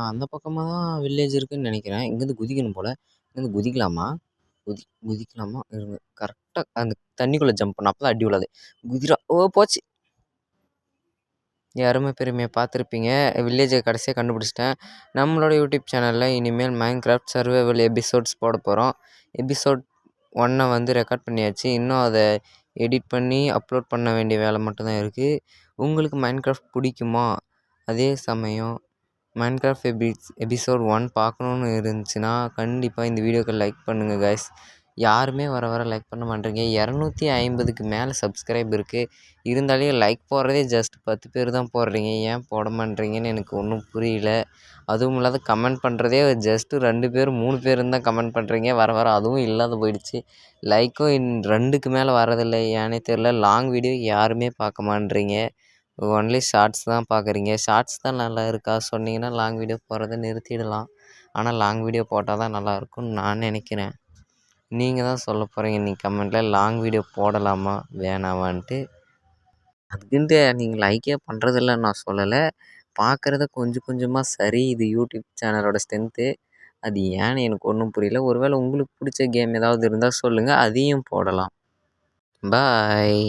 அந்த பக்கமா தான் வில்லேஜ் இருக்குன்னு நெனைக்கிறேன். இங்கேருந்து குதிக்கணும் போல. இங்கேருந்து குதிக்கலாமா? குதிக்கலாமா? இருங்க. கரெக்ட்டா அந்த தண்ணிக்குள்ள ஜம்ப் பண்ணணும். அப்பதான் அடி விழாது. குதிரா ஓ! போச்சு. என் அருமை பெருமைய பார்த்துருப்பீங்க. வில்லேஜ கடைசியா கண்டுபிடிச்சிட்டேன். நம்மளோட யூடியூப் சேனல்ல இனிமேல் மைன்கிராஃப்ட் சர்வைவல் எபிசோட்ஸ் போடப் போறோம். எபிசோட் 1 வந்து ரெக்கார்ட் பண்ணியாச்சு. இன்னும் அத எடிட் பண்ணி அப்லோட் பண்ண வேண்டிய வேலை மட்டும் தான் இருக்கு. உங்களுக்கு மைன்கிராஃப்ட் பிடிக்குமா? அதே சமயம் மைன்கிராஃப்ட் எபிசோட் 1 பார்க்கணுன்னு இருந்துச்சுன்னா, கண்டிப்பா இந்த வீடியோக்கு லைக் பண்ணுங்க காய்ஸ். யாருமே வர வர லைக் பண்ண மாட்றீங்க. 250க்கு மேல சப்ஸ்கிரைப் இருக்கு. இருந்தாலும் லைக் போடுறதே ஜஸ்ட் 10 பேர் தான் போடுறீங்க. ஏன் போட மாட்றீங்கன்னு எனக்கு ஒன்றும் புரியல. அதுவும் இல்லாத கமெண்ட் பண்ணுறதே ஜஸ்ட் 2 பேர் 3 பேருன்னு தான் கமெண்ட் பண்ணுறீங்க. வர வர அதுவும் இல்லாத போயிடுச்சு. லைக்கும் 2க்கு மேலே வரதில்ல. ஏன்னே தெரில. லாங் வீடியோ யாருமே பார்க்க மாட்றீங்க. ஒன்லி ஷார்ட்ஸ் தான் பார்க்குறீங்க. ஷார்ட்ஸ் தான் நல்லா இருக்கா சொன்னீங்கன்னா, லாங் வீடியோ போடுறத நிறுத்திடலாம். ஆனால் லாங் வீடியோ போட்டால் தான் நல்லாயிருக்கும்னு நான் நினைக்கிறேன். நீங்கள் தான் சொல்ல போகிறீங்க இன்னைக்கு கமெண்ட்டில் லாங் வீடியோ போடலாமா வேணாமான்ட்டு. அதுக்குன்ட்டு நீங்கள் லைக்கே பண்ணுறதில்லன்னு நான் சொல்லலை. பார்க்குறத கொஞ்சம் கொஞ்சமாக சரி. இது யூடியூப் சேனலோட ஸ்ட்ரென்த்து. அது ஏன்னு எனக்கு ஒன்றும் புரியல. ஒருவேளை உங்களுக்கு பிடிச்ச கேம் ஏதாவது இருந்தால் சொல்லுங்கள். அதையும் போடலாம். பாய்.